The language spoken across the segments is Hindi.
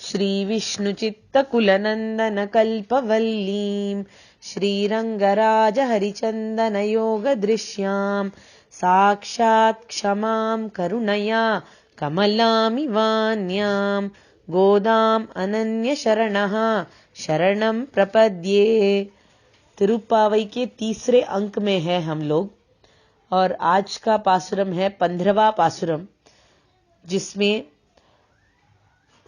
श्रीविष्णुचित्तकुलनन्दनकल्पवल्लीं श्रीरङ्गराजहरिचन्दनयोगदृश्यां साक्षात् क्षमां करुणया कमलामिवान्यां गोदाम् अनन्यशरणः शरणं प्रपद्ये। तिरुप्पावई के तीसरे अंक में है हम लोग और आज का पासुरम है 15वां पासुरम, जिसमें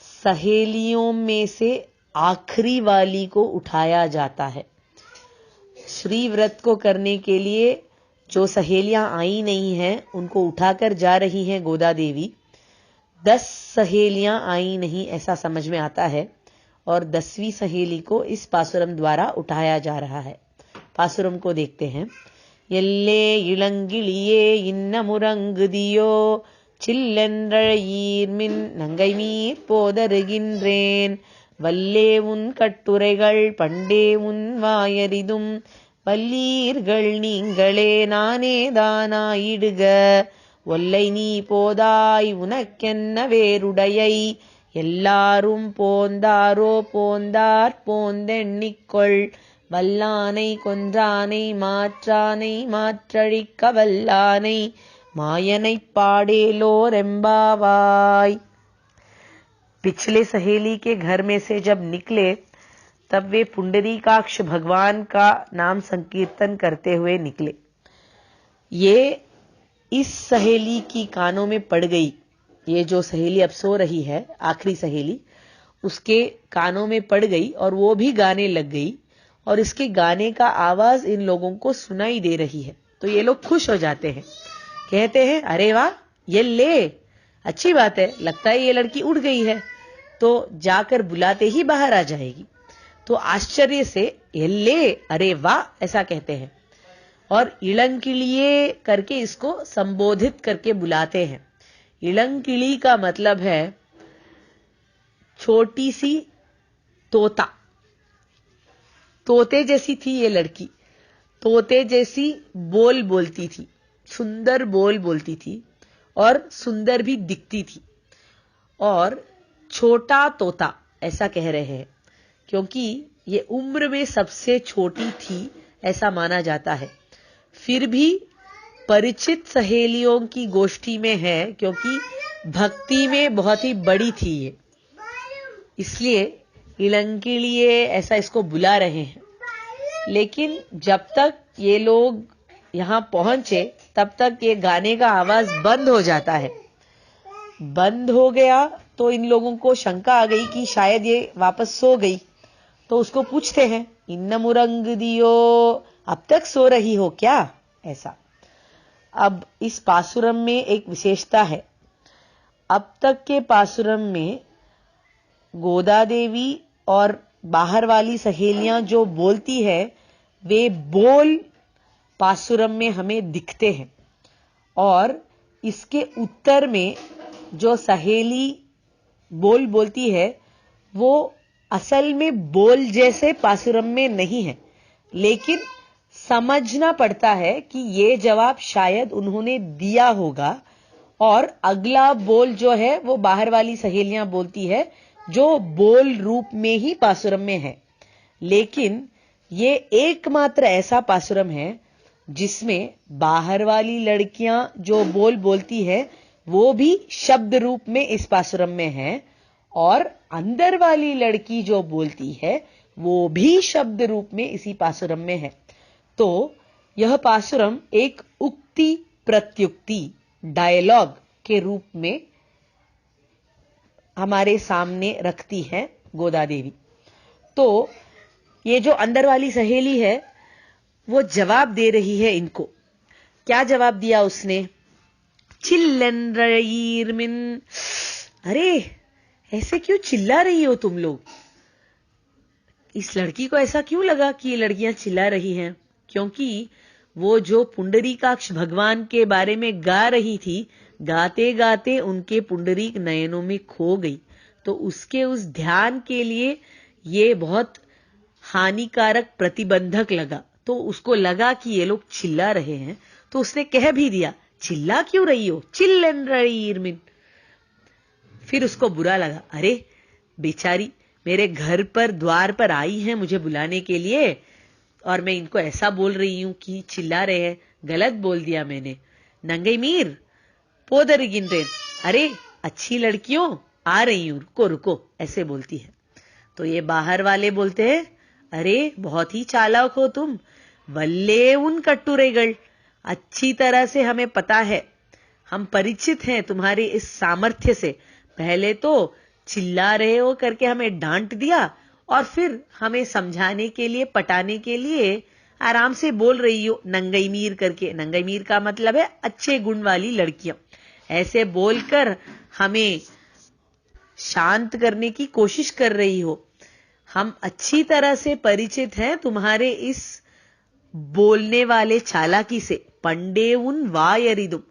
सहेलियों में से आखिरी वाली को उठाया जाता है। श्री व्रत को करने के लिए जो सहेलियां आई नहीं हैं उनको उठाकर जा रही हैं गोदा देवी। 10 सहेलियां आई नहीं ऐसा समझ में आता है और 10वीं सहेली को इस पासुरम द्वारा उठाया जा रहा है। पासुरम को देखते हैं। यल्ले इलंगिलिये इन्नमुरंगुदियो சில்லென்றழீர்மின் நங்கைமீர் போதருகின்றேன் வல்லே உன் கட்டுரைகள் பண்டே உன் வாயறிதும் வல்லீர்கள் நீங்களே நானே தானாயிடுக ஒல்லை நீ போதாய் உனக்கென்ன வேறுடையை எல்லாரும் போந்தாரோ போந்தார் போந்தெண்ணிக்கொள் வல்லானை கொன்றானை மாற்றானை மாற்றழிக்க வல்லானை मायनै पाडेलो रेम्बावाई। पिछले सहेली के घर में से जब निकले तब वे पुंडरीकाक्ष भगवान का नाम संकीर्तन करते हुए निकले। ये इस सहेली की कानों में पड़ गई। ये जो सहेली अब सो रही है, आखिरी सहेली, उसके कानों में पड़ गई और वो भी गाने लग गई और इसके गाने का आवाज इन लोगों को सुनाई दे रही है। तो ये लोग खुश हो जाते हैं, कहते हैं अरे वाह, ये ले, अच्छी बात है, लगता है ये लड़की उड़ गई है तो जाकर बुलाते ही बाहर आ जाएगी। तो आश्चर्य से ये ले, अरे वाह ऐसा कहते हैं और इलंकिलिये करके इसको संबोधित करके बुलाते हैं। इलंकिली का मतलब है छोटी सी तोता। तोते जैसी थी ये लड़की, तोते जैसी बोल बोलती थी, सुंदर बोल बोलती थी और सुंदर भी दिखती थी। और छोटा तोता ऐसा कह रहे हैं क्योंकि ये उम्र में सबसे छोटी थी ऐसा माना जाता है। फिर भी परिचित सहेलियों की गोष्ठी में है क्योंकि भक्ति में बहुत ही बड़ी थी ये, इसलिए इलंकिलिये ऐसा इसको बुला रहे हैं। लेकिन जब तक ये लोग यहां पहुंचे तब तक ये गाने का आवाज बंद हो जाता है। बंद हो गया तो इन लोगों को शंका आ गई कि शायद ये वापस सो गई। तो उसको पूछते हैं इन्नमुरंग दियो, अब तक सो रही हो क्या, ऐसा। अब इस पासुरम में एक विशेषता है। अब तक के पासुरम में गोदा देवी और बाहर वाली सहेलियां जो बोलती है वे बोल पासुरम में हमें दिखते हैं और इसके उत्तर में जो सहेली बोल बोलती है वो असल में बोल जैसे पासुरम में नहीं है, लेकिन समझना पड़ता है कि ये जवाब शायद उन्होंने दिया होगा और अगला बोल जो है वो बाहर वाली सहेलियां बोलती है जो बोल रूप में ही पासुरम में है। लेकिन ये एकमात्र ऐसा पासुरम है जिसमें बाहर वाली लड़कियां जो बोल बोलती है वो भी शब्द रूप में इस पासुरम में है और अंदर वाली लड़की जो बोलती है वो भी शब्द रूप में इसी पासुरम में है। तो यह पासुरम एक उक्ति प्रत्युक्ति डायलॉग के रूप में हमारे सामने रखती है गोदा देवी। तो ये जो अंदर वाली सहेली है वो जवाब दे रही है इनको। क्या जवाब दिया उसने? चिल्लन्रयीर्मिन, अरे ऐसे क्यों चिल्ला रही हो तुम लोग? इस लड़की को ऐसा क्यों लगा कि ये लड़कियां चिल्ला रही हैं? क्योंकि वो जो पुंडरीकाक्ष भगवान के बारे में गा रही थी, गाते गाते उनके पुंडरीक नयनों में खो गई। तो उसके उस ध्यान के लिए ये बहुत हानिकारक प्रतिबंधक लगा। तो उसको लगा कि ये लोग चिल्ला रहे हैं, तो उसने कह भी दिया चिल्ला क्यों रही हो, चिल्लन रही इरमिन। फिर उसको बुरा लगा, अरे बेचारी मेरे घर पर द्वार पर आई हैं मुझे बुलाने के लिए, और मैं इनको ऐसा बोल रही हूं कि चिल्ला रहे हैं। गलत बोल दिया मैंने। नंगई मीर पोदरगिनरेन, अरे अच्छी लड़कियों आ रही हूं, रुको रुको, ऐसे बोलती है। तो ये बाहर वाले बोलते हैं, अरे बहुत ही चालाक हो तुम, वल्ले उन कट्टुरेगल, अच्छी तरह से हमें पता है, हम परिचित हैं तुम्हारे इस सामर्थ्य से। पहले तो चिल्ला रहे हो करके हमें डांट दिया, और फिर हमें समझाने के लिए, पटाने के लिए आराम से बोल रही हो नंगई मीर करके। नंगई मीर का मतलब है अच्छे गुण वाली लड़कियां। ऐसे बोलकर हमें शांत करने की कोशिश कर रही हो। हम अच्छी तरह से परिचित हैं तुम्हारे इस बोलने वाले चालाकी से। पंडे उन वायरिदुम,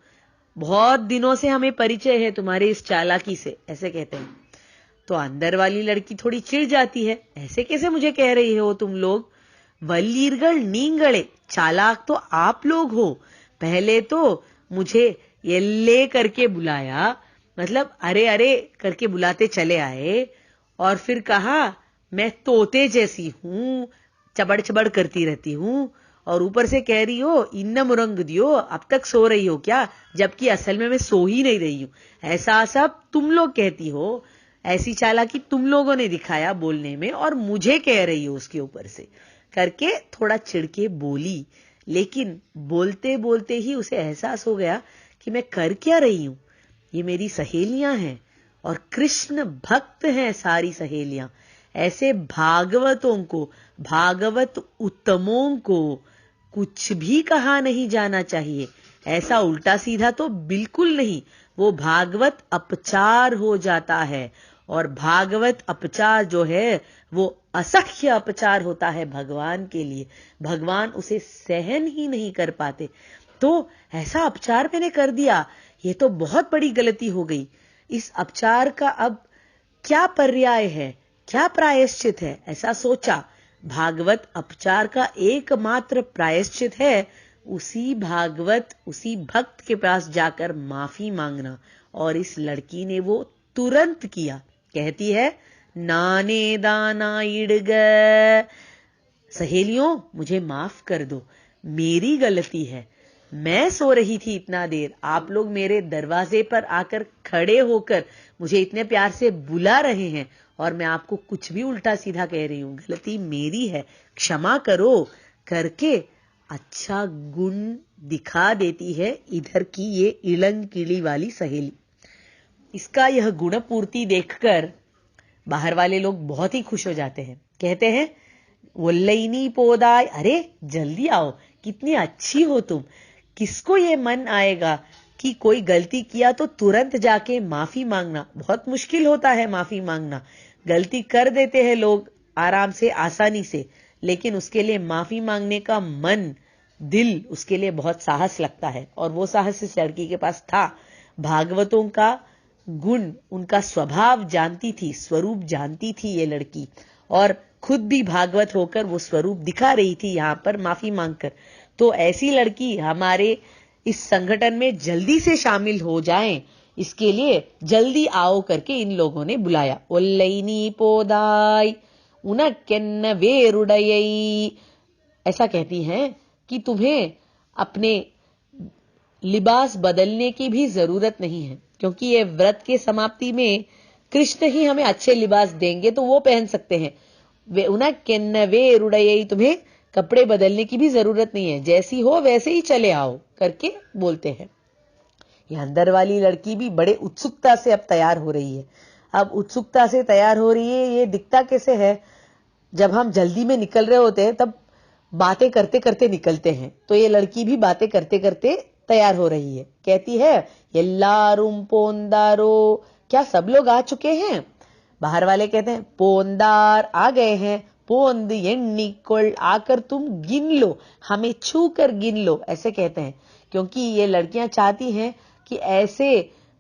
बहुत दिनों से हमें परिचय है तुम्हारे इस चालाकी से, ऐसे कहते हैं। तो अंदर वाली लड़की थोड़ी चिढ़ जाती है, ऐसे कैसे मुझे कह रही हो तुम लोग? वल्लीरगल नींगले, चालाक तो आप लोग हो। पहले तो मुझे येल्ले करके बुलाया, मतलब अरे अरे करके बुलाते चले आए, और फिर कहा मैं तोते जैसी हूं, चबड़ चबड़ करती रहती हूं, और ऊपर से कह रही हो इन्न मुरंग दियो, अब तक सो रही हो क्या? जबकि असल में मैं सो ही नहीं रही हूं। ऐसा सब तुम लोग कहती हो, ऐसी चालाकी तुम लोगों ने दिखाया बोलने में, और मुझे कह रही हो उसके ऊपर से, करके थोड़ा चिढ़के बोली। लेकिन बोलते बोलते ही उसे एहसास हो गया कि मैं कर क्या रही हूं। ये मेरी सहेलियां हैं, और कृष्ण भक्त हैं सारी सहेलियां। ऐसे भागवतों को, भागवत उत्तमों को कुछ भी कहा नहीं जाना चाहिए। ऐसा उल्टा सीधा तो बिल्कुल नहीं, वो भागवत अपचार हो जाता है। और भागवत अपचार जो है वो असह्य अपचार होता है भगवान के लिए। भगवान उसे सहन ही नहीं कर पाते। तो ऐसा अपचार मैंने कर दिया, ये तो बहुत बड़ी गलती हो गई। इस अपचार का अब क्या पर्याय है, क्या प्रायश्चित है? ऐसा सोचा। भागवत अपचार का एकमात्र प्रायश्चित है उसी भागवत, उसी भक्त के पास जाकर माफी मांगना। और इस लड़की ने वो तुरंत किया। कहती है, नाने दाना इड़ग, सहेलियों मुझे माफ कर दो, मेरी गलती है। मैं सो रही थी इतना देर, आप लोग मेरे दरवाजे पर आकर खड़े होकर मुझे इतने प्यार से बुला रहे हैं, और मैं आपको कुछ भी उल्टा सीधा कह रही हूं। गलती मेरी है, क्षमा करो करके अच्छा गुण दिखा देती है इधर की ये इलंग किली वाली सहेली। इसका यह गुण पूर्ति देखकर बाहर वाले लोग बहुत ही खुश हो जाते हैं। कहते हैं, वल्लैनी पोदाय, अरे जल्दी आओ, कितनी अच्छी हो तुम। किसको ये मन आएगा कि कोई गलती किया तो तुरंत जाके माफी मांगना। बहुत मुश्किल होता है माफी मांगना, गलती कर देते हैं लोग आराम से, आसानी से, लेकिन उसके लिए माफी मांगने का मन, दिल, उसके लिए बहुत साहस लगता है। और वो साहस इस लड़की के पास था। भागवतों का गुण, उनका स्वभाव जानती थी, स्वरूप जानती थी ये लड़की, और खुद भी भागवत होकर वो स्वरूप दिखा रही थी यहां पर माफी मांगकर। तो ऐसी लड़की हमारे इस संगठन में जल्दी से शामिल हो जाएं, इसके लिए जल्दी आओ करके इन लोगों ने बुलाया। ओल्लैनी पोदाय उनक्केन्न वेरुडयै, ऐसा कहती हैं कि तुम्हें अपने लिबास बदलने की भी जरूरत नहीं है, क्योंकि ये व्रत के समाप्ति में कृष्ण ही हमें अच्छे लिबास देंगे, तो वो पहन सकते हैं। वे उनक्केन्न वेरुडयै, तुम्हें कपड़े बदलने की भी जरूरत नहीं है, जैसी हो वैसे ही चले आओ करके बोलते हैं। ये अंदर वाली लड़की भी बड़े उत्सुकता से अब तैयार हो रही है। अब उत्सुकता से तैयार हो रही है, ये दिखता कैसे है, जब हम जल्दी में निकल रहे होते हैं तब बातें करते करते निकलते हैं। तो ये लड़की भी बातें करते करते तैयार हो रही है। कहती है, एल्लारुम पोंदारो, क्या सब लोग आ चुके हैं? बाहर वाले कहते हैं, पोंदार आ गए हैं। पोंद एण्णिक्कोल, आकर तुम गिन लो, हमें छू कर गिन लो, ऐसे कहते हैं। क्योंकि ये लड़कियां चाहती हैं कि ऐसे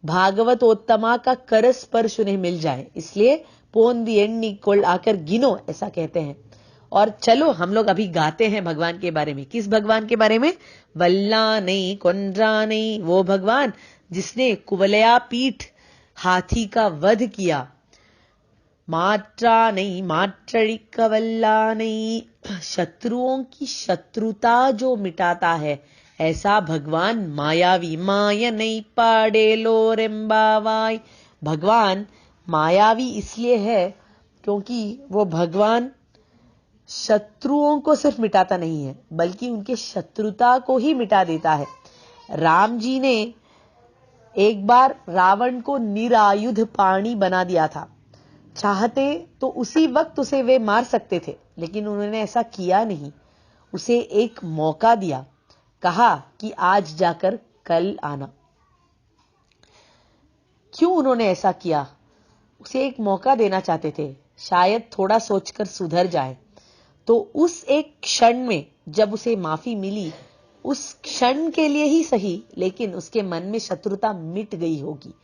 भागवतोत्तमा का कर स्पर्श उन्हें मिल जाए, इसलिए पोंद एण्णिक्कोल, आकर गिनो, ऐसा कहते हैं। और चलो हम लोग अभी गाते हैं भगवान के बारे में। किस भगवान के बारे में? वल्लानै कोंड्रानै, वो भगवान जिसने कुवलया पीठ हाथी का वध किया। मात्रानै मात्रழிक्क वल्लानै, शत्रुओं की शत्रुता जो मिटाता है ऐसा भगवान मायावी। मायनै पाडेलो रेम्बावाई, भगवान मायावी इसलिए है क्योंकि वो भगवान शत्रुओं को सिर्फ मिटाता नहीं है बल्कि उनके शत्रुता को ही मिटा देता है। राम जी ने एक बार रावण को निरायुध पाणी बना दिया था। चाहते तो उसी वक्त उसे वे मार सकते थे, लेकिन उन्होंने ऐसा किया नहीं। उसे एक मौका दिया, कहा कि आज जाकर कल आना। क्यों उन्होंने ऐसा किया? उसे एक मौका देना चाहते थे, शायद थोड़ा सोचकर सुधर जाए। तो उस एक क्षण में जब उसे माफी मिली, उस क्षण के लिए ही सही, लेकिन उसके मन में शत्रुता मिट गई होगी।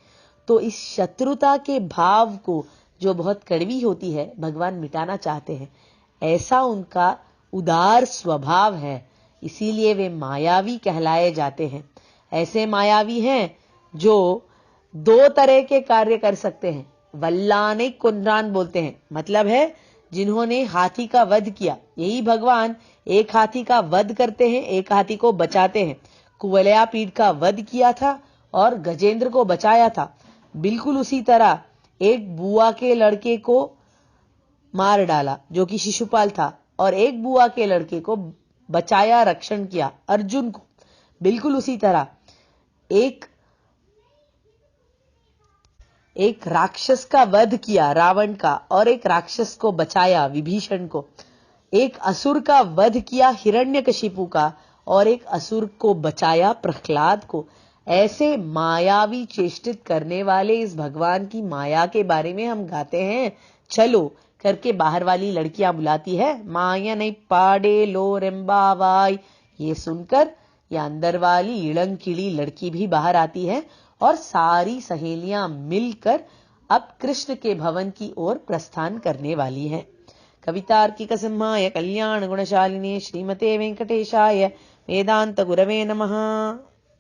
तो इस शत्रुता के भाव को, जो बहुत कड़वी होती है, भगवान मिटाना चाहते हैं। ऐसा उनका उदार स्वभाव है, इसीलिए वे मायावी कहलाए जाते हैं। ऐसे मायावी हैं जो दो तरह के कार्य कर सकते हैं। वल्लाने कुंद्रान बोलते हैं, मतलब है जिन्होंने हाथी का वध किया। यही भगवान एक हाथी का वध करते हैं, एक हाथी को बचाते हैं। कुवलया पीड़ का वध किया था और गजेंद्र को बचाया था। बिल्कुल उसी तरह एक बुआ के लड़के को मार डाला जो कि शिशुपाल था, और एक बुआ के लड़के को बचाया, रक्षण किया, अर्जुन को। बिल्कुल उसी तरह एक राक्षस का वध किया, रावण का, और एक राक्षस को बचाया, विभीषण को। एक असुर का वध किया, हिरण्यकशिपु का, और एक असुर को बचाया, प्रहलाद को। ऐसे मायावी चेष्टित करने वाले इस भगवान की माया के बारे में हम गाते हैं। चलो करके बाहर वाली लड़कियां बुलाती है, माया नहीं पाडे लो रेम्बावाई। ये सुनकर या अंदर वाली इड़ंग-किड़ी लड़की भी बाहर आती है और सारी सहेलियां मिलकर अब कृष्ण के भवन की ओर प्रस्थान करने वाली हैं। कवितार्किक सिंहाय कल्याण गुणशालिनी श्रीमते वेंकटेशाय वेदांत गुरवे नमः।